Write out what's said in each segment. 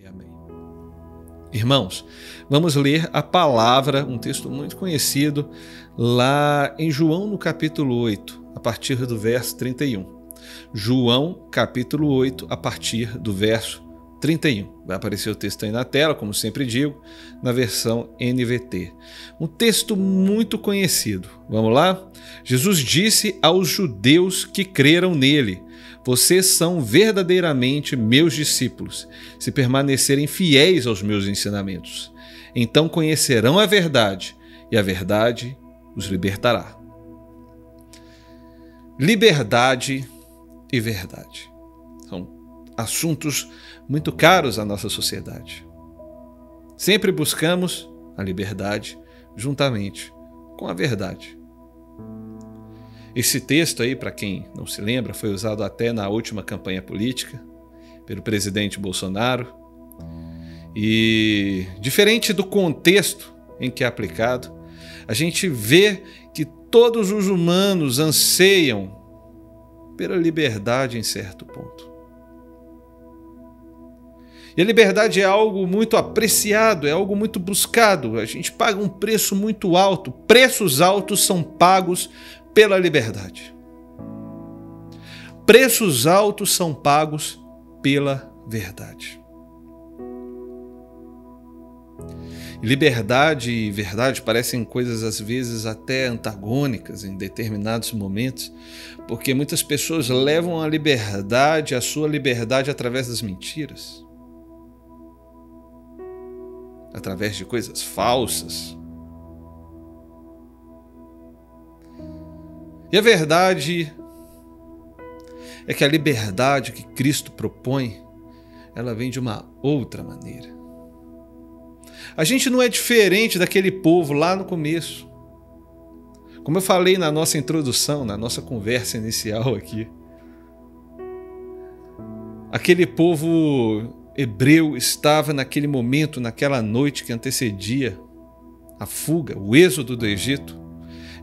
Amém. Irmãos, vamos ler a palavra, um texto muito conhecido, lá em João, no capítulo 8, a partir do verso 31. João, capítulo 8, a partir do verso 31. Vai aparecer o texto aí na tela, como sempre digo, na versão NVT. Um texto muito conhecido. Vamos lá? Jesus disse aos judeus que creram nele: vocês são verdadeiramente meus discípulos, se permanecerem fiéis aos meus ensinamentos. Então conhecerão a verdade, e a verdade os libertará. Liberdade e verdade são assuntos muito caros à nossa sociedade. Sempre buscamos a liberdade juntamente com a verdade. Esse texto aí, para quem não se lembra, foi usado até na última campanha política pelo presidente Bolsonaro. E, diferente do contexto em que é aplicado, a gente vê que todos os humanos anseiam pela liberdade em certo ponto. E a liberdade é algo muito apreciado, é algo muito buscado. A gente paga um preço muito alto. Preços altos são pagos pela liberdade. Preços altos são pagos pela verdade. Liberdade e verdade parecem coisas às vezes até antagônicas em determinados momentos, porque muitas pessoas levam a sua liberdade através das mentiras, através de coisas falsas. E a verdade é que a liberdade que Cristo propõe, ela vem de uma outra maneira. A gente não é diferente daquele povo lá no começo. Como eu falei na nossa introdução, na nossa conversa inicial aqui. Aquele povo hebreu estava naquele momento, naquela noite que antecedia a fuga, o êxodo do Egito.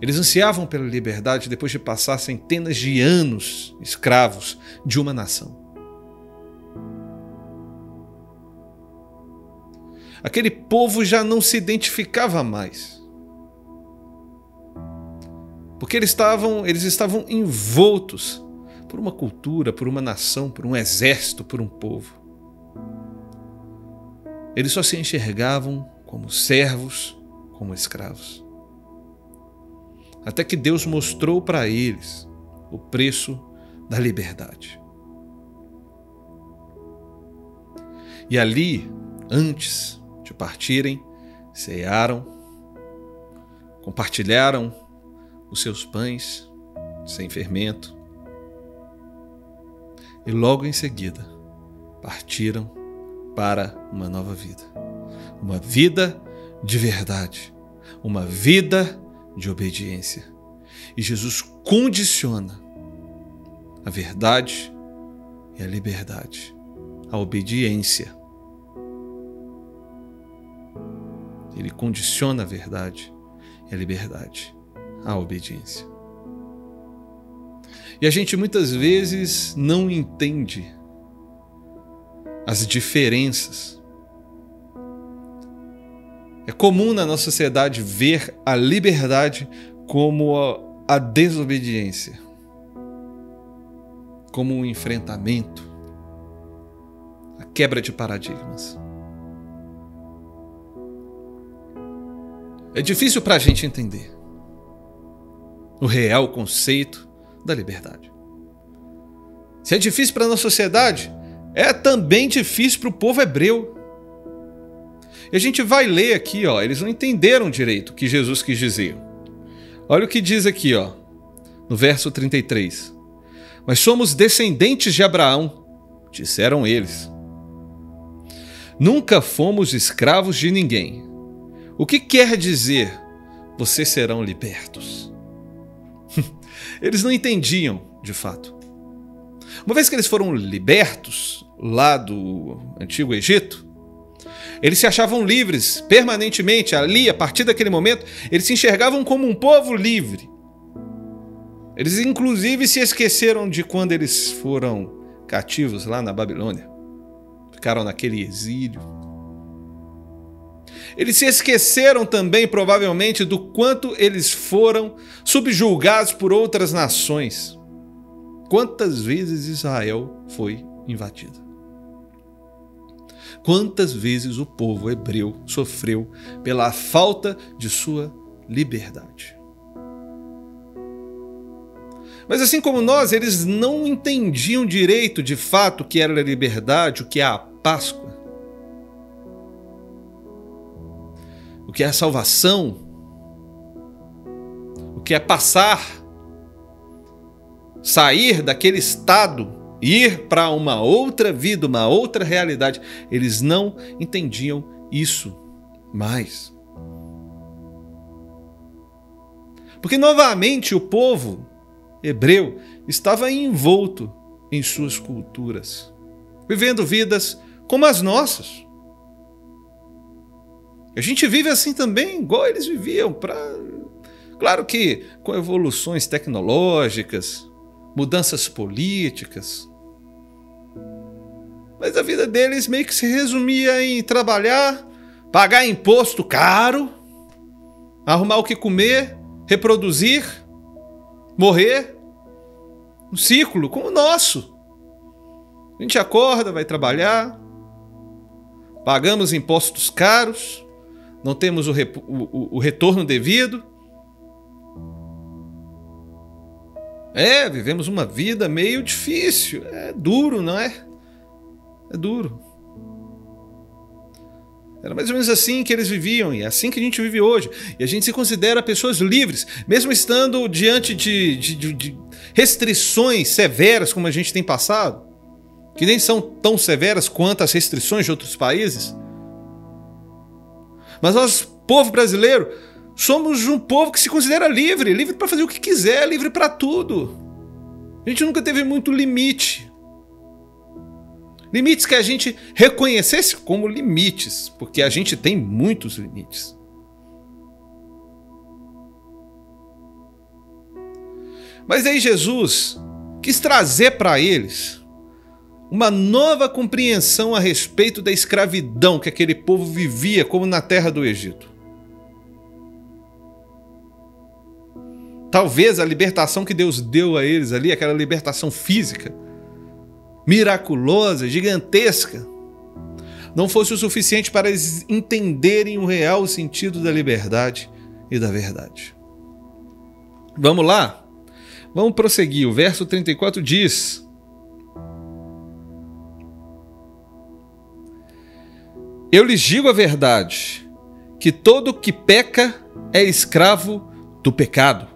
Eles ansiavam pela liberdade depois de passar centenas de anos escravos de uma nação. Aquele povo já não se identificava mais, porque eles estavam envoltos por uma cultura, por uma nação, por um exército, por um povo. Eles só se enxergavam como servos, como escravos. Até que Deus mostrou para eles o preço da liberdade. E ali, antes de partirem, cearam, compartilharam os seus pães sem fermento e logo em seguida partiram para uma nova vida. Uma vida de verdade, uma vida de obediência. E Jesus condiciona a verdade e a liberdade, a obediência. Ele condiciona a verdade e a liberdade, a obediência. E a gente muitas vezes não entende as diferenças. É comum na nossa sociedade ver a liberdade como a desobediência, como um enfrentamento, a quebra de paradigmas. É difícil para a gente entender o real conceito da liberdade. Se é difícil para a nossa sociedade, é também difícil para o povo hebreu. E a gente vai ler aqui, eles não entenderam direito o que Jesus quis dizer. Olha o que diz aqui, no verso 33. Mas somos descendentes de Abraão, disseram eles. Nunca fomos escravos de ninguém. O que quer dizer, vocês serão libertos? Eles não entendiam, de fato. Uma vez que eles foram libertos lá do Antigo Egito, eles se achavam livres permanentemente. Ali, a partir daquele momento, eles se enxergavam como um povo livre. Eles, inclusive, se esqueceram de quando eles foram cativos lá na Babilônia. ficaram naquele exílio. Eles se esqueceram também, provavelmente, do quanto eles foram subjugados por outras nações. Quantas vezes Israel foi invadida? Quantas vezes o povo hebreu sofreu pela falta de sua liberdade? Mas assim como nós, eles não entendiam direito, de fato, o que era a liberdade, o que é a Páscoa, o que é a salvação, o que é sair daquele estado, ir para uma outra vida, uma outra realidade. Eles não entendiam isso mais. Porque novamente o povo hebreu estava envolto em suas culturas, vivendo vidas como as nossas. A gente vive assim também, igual eles viviam. Claro que com evoluções tecnológicas, mudanças políticas, mas a vida deles meio que se resumia em trabalhar, pagar imposto caro, arrumar o que comer, reproduzir, morrer. Um ciclo como o nosso. A gente acorda, vai trabalhar, pagamos impostos caros, não temos o retorno devido. Vivemos uma vida meio difícil. É duro, não é? É duro. Era mais ou menos assim que eles viviam, e é assim que a gente vive hoje. E a gente se considera pessoas livres, mesmo estando diante de restrições severas como a gente tem passado, que nem são tão severas quanto as restrições de outros países. Mas nós, povo brasileiro, somos um povo que se considera livre, livre para fazer o que quiser, livre para tudo. A gente nunca teve muito limite. Limites que a gente reconhecesse como limites, porque a gente tem muitos limites. Mas aí Jesus quis trazer para eles uma nova compreensão a respeito da escravidão que aquele povo vivia, como na terra do Egito. Talvez a libertação que Deus deu a eles ali, aquela libertação física, miraculosa, gigantesca, não fosse o suficiente para eles entenderem o real sentido da liberdade e da verdade. Vamos lá? Vamos prosseguir. O verso 34 diz: Eu lhes digo a verdade, que todo que peca é escravo do pecado.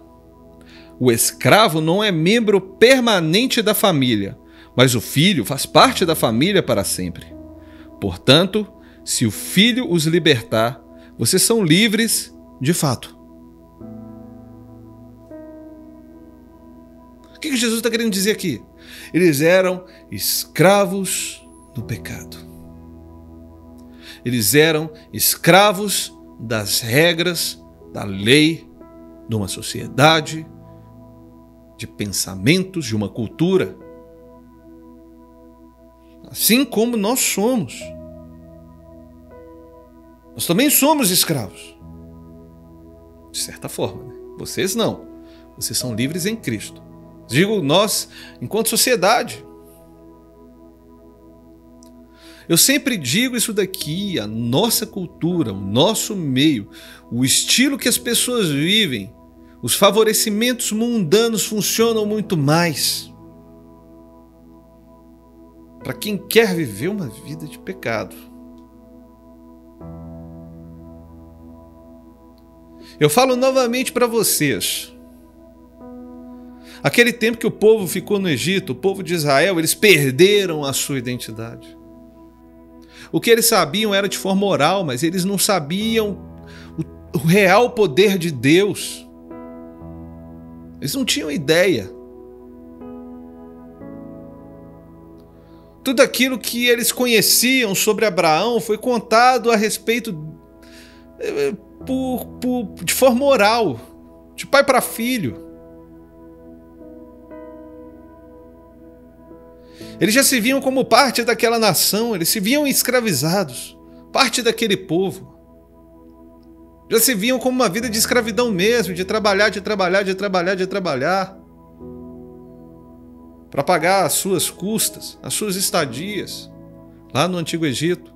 O escravo não é membro permanente da família, mas o filho faz parte da família para sempre. Portanto, se o filho os libertar, vocês são livres de fato. O que Jesus está querendo dizer aqui? Eles eram escravos do pecado. Eles eram escravos das regras, da lei, de uma sociedade, de pensamentos, de uma cultura. Assim como nós somos. Nós também somos escravos. De certa forma, né? Vocês não. Vocês são livres em Cristo. Digo nós, enquanto sociedade. Eu sempre digo isso daqui, a nossa cultura, o nosso meio, o estilo que as pessoas vivem, os favorecimentos mundanos funcionam muito mais para quem quer viver uma vida de pecado. Eu falo novamente para vocês. Aquele tempo que o povo ficou no Egito, o povo de Israel, eles perderam a sua identidade. O que eles sabiam era de forma oral, mas eles não sabiam o real poder de Deus. Eles não tinham ideia. Tudo aquilo que eles conheciam sobre Abraão foi contado a respeito de forma oral, de pai para filho. Eles já se viam como parte daquela nação, eles se viam escravizados, parte daquele povo. Já se viam como uma vida de escravidão mesmo, de trabalhar, para pagar as suas custas, as suas estadias, lá no Antigo Egito.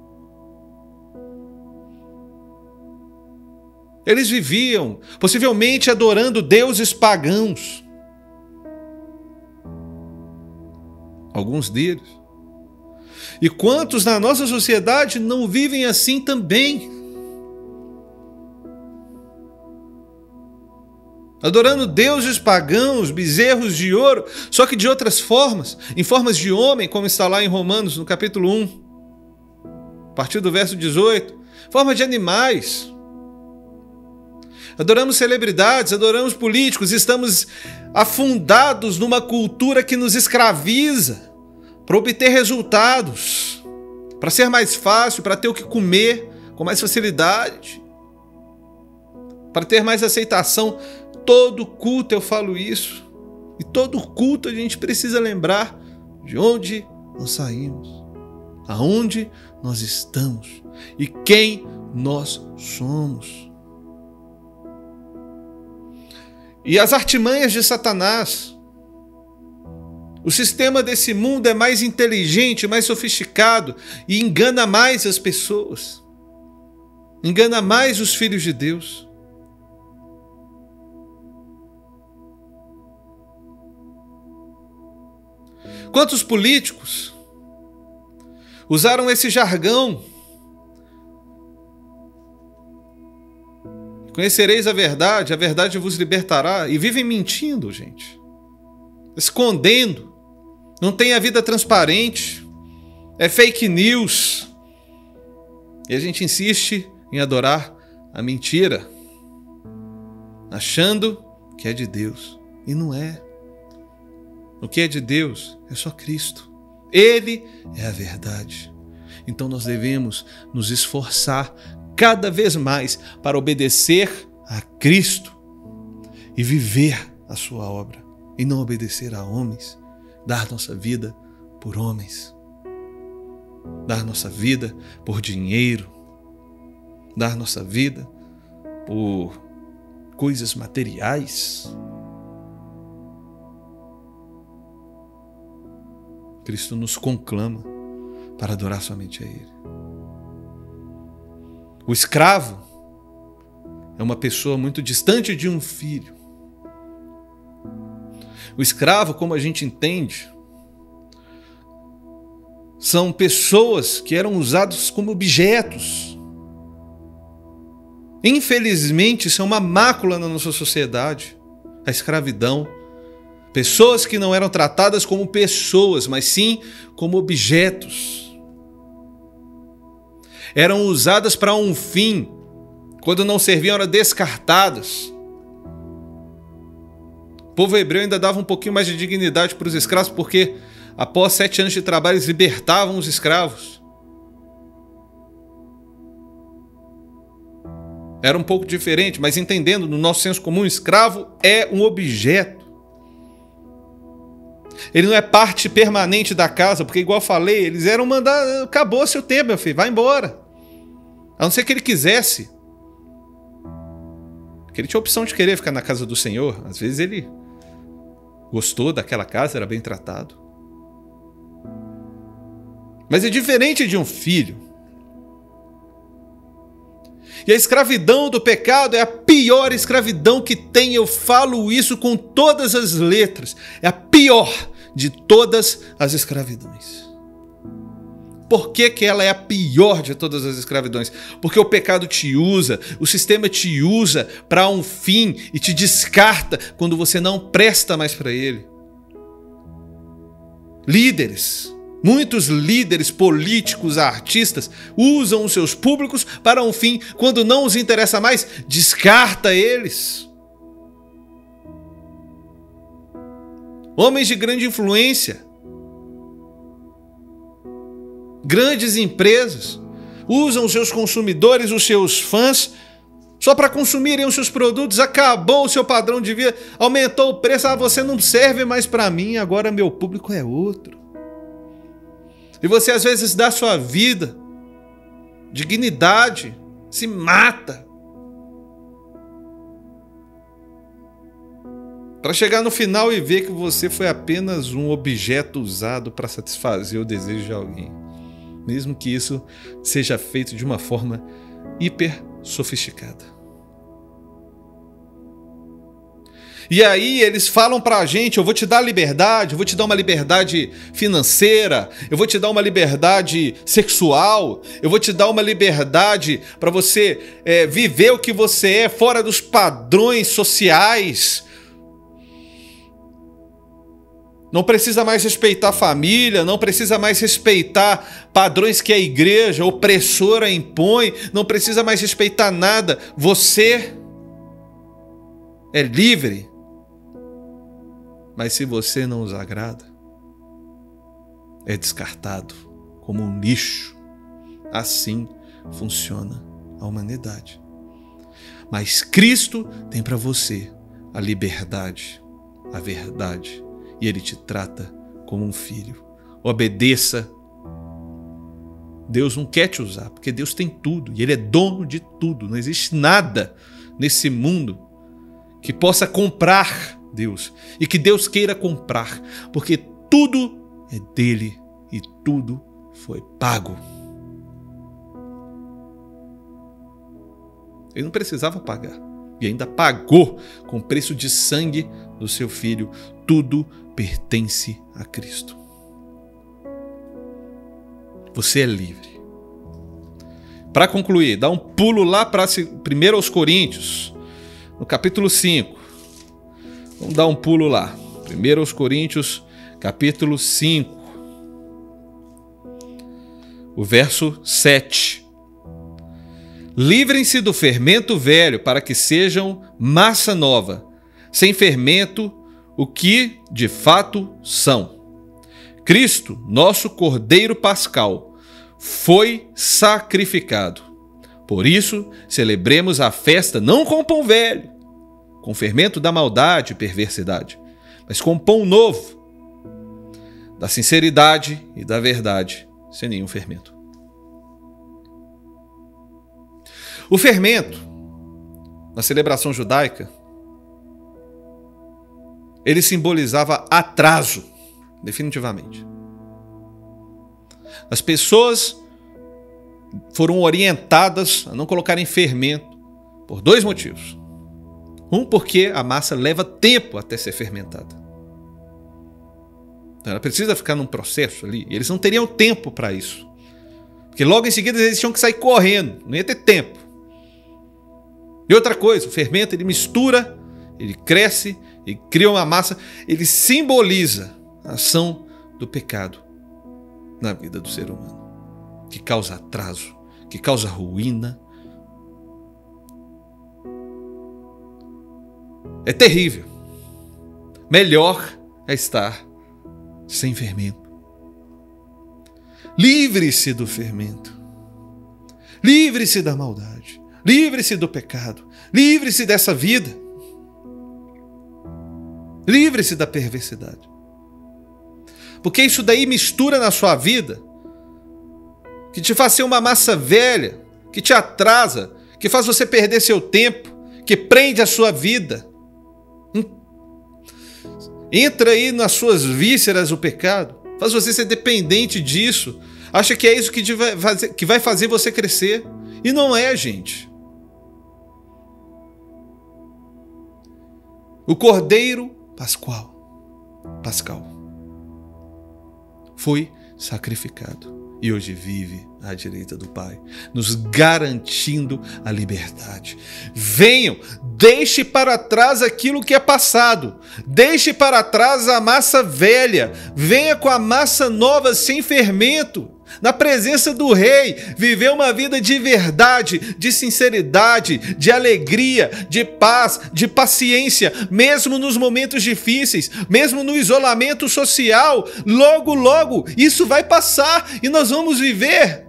Eles viviam, possivelmente, adorando deuses pagãos. Alguns deles. E quantos na nossa sociedade não vivem assim também? Adorando deuses pagãos, bezerros de ouro, só que de outras formas, em formas de homem, como está lá em Romanos, no capítulo 1, a partir do verso 18, forma de animais. Adoramos celebridades, adoramos políticos, estamos afundados numa cultura que nos escraviza para obter resultados, para ser mais fácil, para ter o que comer com mais facilidade, para ter mais aceitação. Todo culto eu falo isso, e todo culto a gente precisa lembrar de onde nós saímos, aonde nós estamos e quem nós somos. E as artimanhas de Satanás. O sistema desse mundo é mais inteligente, mais sofisticado e engana mais as pessoas. Engana mais os filhos de Deus. Quantos políticos usaram esse jargão? Conhecereis a verdade vos libertará. E vivem mentindo, gente. Escondendo. Não tem a vida transparente. É fake news. E a gente insiste em adorar a mentira, achando que é de Deus. E não é. O que é de Deus é só Cristo. Ele é a verdade. Então nós devemos nos esforçar cada vez mais para obedecer a Cristo e viver a sua obra, e não obedecer a homens, dar nossa vida por homens, dar nossa vida por dinheiro, dar nossa vida por coisas materiais. Cristo nos conclama para adorar somente a Ele. O escravo é uma pessoa muito distante de um filho. O escravo, como a gente entende, são pessoas que eram usadas como objetos. Infelizmente, isso é uma mácula na nossa sociedade, a escravidão. Pessoas que não eram tratadas como pessoas, mas sim como objetos. Eram usadas para um fim, quando não serviam eram descartadas. O povo hebreu ainda dava um pouquinho mais de dignidade para os escravos, porque após 7 anos de trabalho eles libertavam os escravos. Era um pouco diferente, mas entendendo, no nosso senso comum, escravo é um objeto. Ele não é parte permanente da casa, porque igual eu falei, eles eram mandados, acabou seu tempo, meu filho, vai embora. A não ser que ele quisesse. Porque ele tinha a opção de querer ficar na casa do Senhor. Às vezes ele gostou daquela casa, era bem tratado. Mas é diferente de um filho. E a escravidão do pecado é a pior escravidão que tem. Eu falo isso com todas as letras. É a pior de todas as escravidões. Por que ela é a pior de todas as escravidões? Porque o pecado te usa, o sistema te usa para um fim e te descarta quando você não presta mais para ele. Líderes, muitos líderes políticos, artistas, usam os seus públicos para um fim. Quando não os interessa mais, descarta eles. Homens de grande influência, grandes empresas, usam os seus consumidores, os seus fãs, só para consumirem os seus produtos. Acabou o seu padrão de vida, aumentou o preço. Você não serve mais para mim, agora meu público é outro. E você às vezes dá sua vida, dignidade, se mata para chegar no final e ver que você foi apenas um objeto usado para satisfazer o desejo de alguém. Mesmo que isso seja feito de uma forma hiper sofisticada. E aí eles falam pra gente: eu vou te dar liberdade, eu vou te dar uma liberdade financeira, eu vou te dar uma liberdade sexual, eu vou te dar uma liberdade para você viver o que você é fora dos padrões sociais. Não precisa mais respeitar a família, não precisa mais respeitar padrões que a igreja opressora impõe, não precisa mais respeitar nada. Você é livre. Mas se você não os agrada, é descartado como um lixo. Assim funciona a humanidade. Mas Cristo tem para você a liberdade, a verdade. E Ele te trata como um filho. Obedeça. Deus não quer te usar, porque Deus tem tudo. E Ele é dono de tudo. Não existe nada nesse mundo que possa comprar Deus. E que Deus queira comprar. Porque tudo é dele e tudo foi pago. Ele não precisava pagar. E ainda pagou com o preço de sangue do seu filho. Tudo pertence a Cristo. Você é livre. Para concluir, dá um pulo lá para 1 aos Coríntios, no capítulo 5. Vamos dar um pulo lá. 1 aos Coríntios, capítulo 5. O verso 7. Livrem-se do fermento velho para que sejam massa nova, sem fermento, o que de fato são. Cristo, nosso Cordeiro Pascal, foi sacrificado. Por isso, celebremos a festa não com pão velho, com fermento da maldade e perversidade, mas com pão novo, da sinceridade e da verdade, sem nenhum fermento. O fermento, na celebração judaica, ele simbolizava atraso, definitivamente. As pessoas foram orientadas a não colocarem fermento por dois motivos. Um, porque a massa leva tempo até ser fermentada. Então ela precisa ficar num processo ali. E eles não teriam tempo para isso. Porque logo em seguida eles tinham que sair correndo. Não ia ter tempo. E outra coisa, o fermento ele mistura, ele cresce e cria uma massa. Ele simboliza a ação do pecado na vida do ser humano, que causa atraso, que causa ruína. É terrível. Melhor é estar sem fermento. Livre-se do fermento. Livre-se da maldade. Livre-se do pecado. Livre-se dessa vida. Livre-se da perversidade. Porque isso daí mistura na sua vida, que te faz ser uma massa velha, que te atrasa, que faz você perder seu tempo, que prende a sua vida. Entra aí nas suas vísceras o pecado, faz você ser dependente disso, acha que é isso que vai fazer você crescer. E não é, gente. O Cordeiro Pascal foi sacrificado e hoje vive à direita do Pai, nos garantindo a liberdade. Venham, deixe para trás aquilo que é passado, deixe para trás a massa velha, venha com a massa nova sem fermento, na presença do Rei, viver uma vida de verdade, de sinceridade, de alegria, de paz, de paciência, mesmo nos momentos difíceis, mesmo no isolamento social. Logo, logo, isso vai passar e nós vamos viver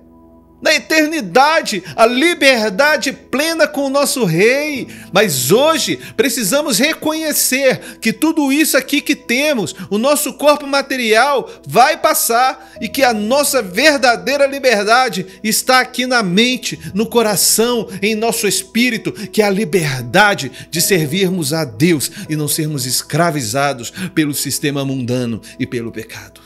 Na eternidade, a liberdade plena com o nosso Rei. Mas hoje precisamos reconhecer que tudo isso aqui que temos, o nosso corpo material, vai passar e que a nossa verdadeira liberdade está aqui na mente, no coração, em nosso espírito, que é a liberdade de servirmos a Deus e não sermos escravizados pelo sistema mundano e pelo pecado.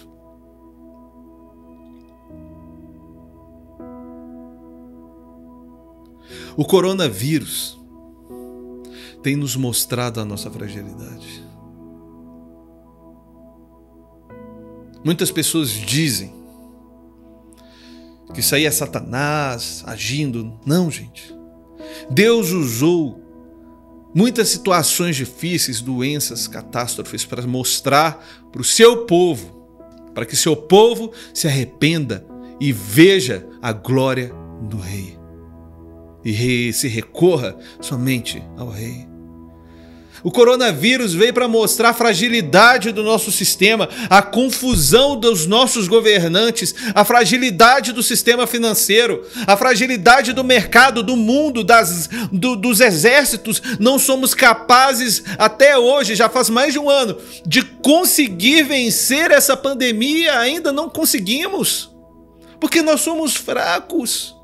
O coronavírus tem nos mostrado a nossa fragilidade. Muitas pessoas dizem que isso aí é Satanás agindo. Não, gente. Deus usou muitas situações difíceis, doenças, catástrofes para mostrar para o seu povo, para que seu povo se arrependa e veja a glória do Rei. E se recorra somente ao Rei. O coronavírus veio para mostrar a fragilidade do nosso sistema, a confusão dos nossos governantes, a fragilidade do sistema financeiro, a fragilidade do mercado, do mundo, dos exércitos. Não somos capazes, até hoje, já faz mais de um ano, de conseguir vencer essa pandemia. Ainda não conseguimos, porque nós somos fracos.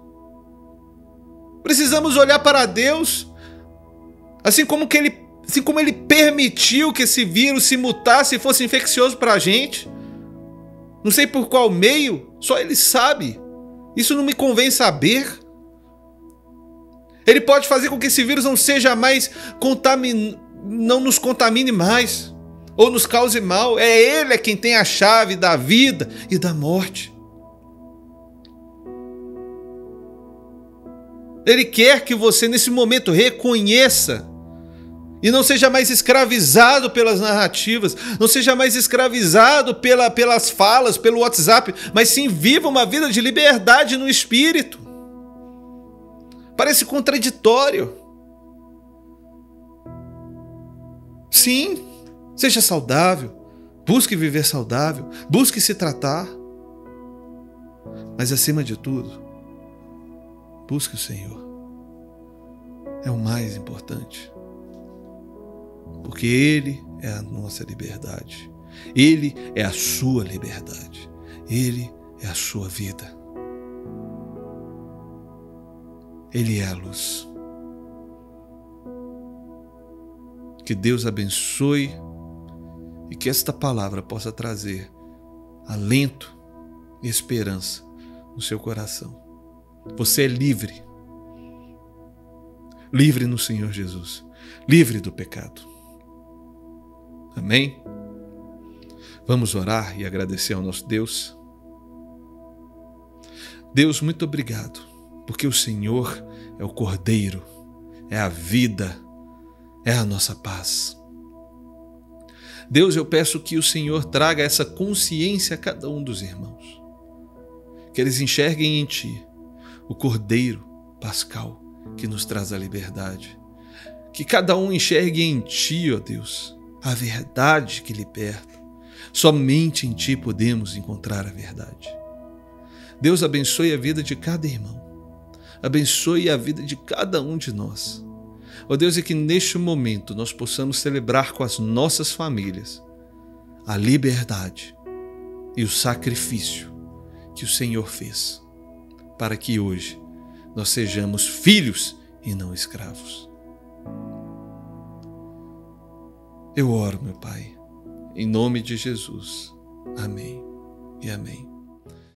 Precisamos olhar para Deus, assim como Ele permitiu que esse vírus se mutasse e fosse infeccioso para a gente. Não sei por qual meio, só Ele sabe. Isso não me convém saber. Ele pode fazer com que esse vírus não seja mais não nos contamine mais, ou nos cause mal. Ele quem tem a chave da vida e da morte. Ele quer que você, nesse momento, reconheça e não seja mais escravizado pelas narrativas, não seja mais escravizado pelas falas, pelo WhatsApp, mas sim viva uma vida de liberdade no espírito. Parece contraditório. Sim, seja saudável, busque viver saudável, busque se tratar, mas acima de tudo, busque o Senhor. É o mais importante. Porque Ele é a nossa liberdade. Ele é a sua liberdade. Ele é a sua vida. Ele é a luz. Que Deus abençoe e que esta palavra possa trazer alento e esperança no seu coração. Você é livre. Livre no Senhor Jesus. Livre do pecado. Amém? Vamos orar e agradecer ao nosso Deus. Deus, muito obrigado, porque o Senhor é o Cordeiro, é a vida, é a nossa paz. Deus, eu peço que o Senhor traga essa consciência a cada um dos irmãos. Que eles enxerguem em Ti o Cordeiro pascal que nos traz a liberdade. Que cada um enxergue em Ti, ó Deus, a verdade que liberta. Somente em Ti podemos encontrar a verdade. Deus, abençoe a vida de cada irmão. Abençoe a vida de cada um de nós. Ó Deus, e que neste momento nós possamos celebrar com as nossas famílias a liberdade e o sacrifício que o Senhor fez, para que hoje nós sejamos filhos e não escravos. Eu oro, meu Pai, em nome de Jesus. Amém e amém.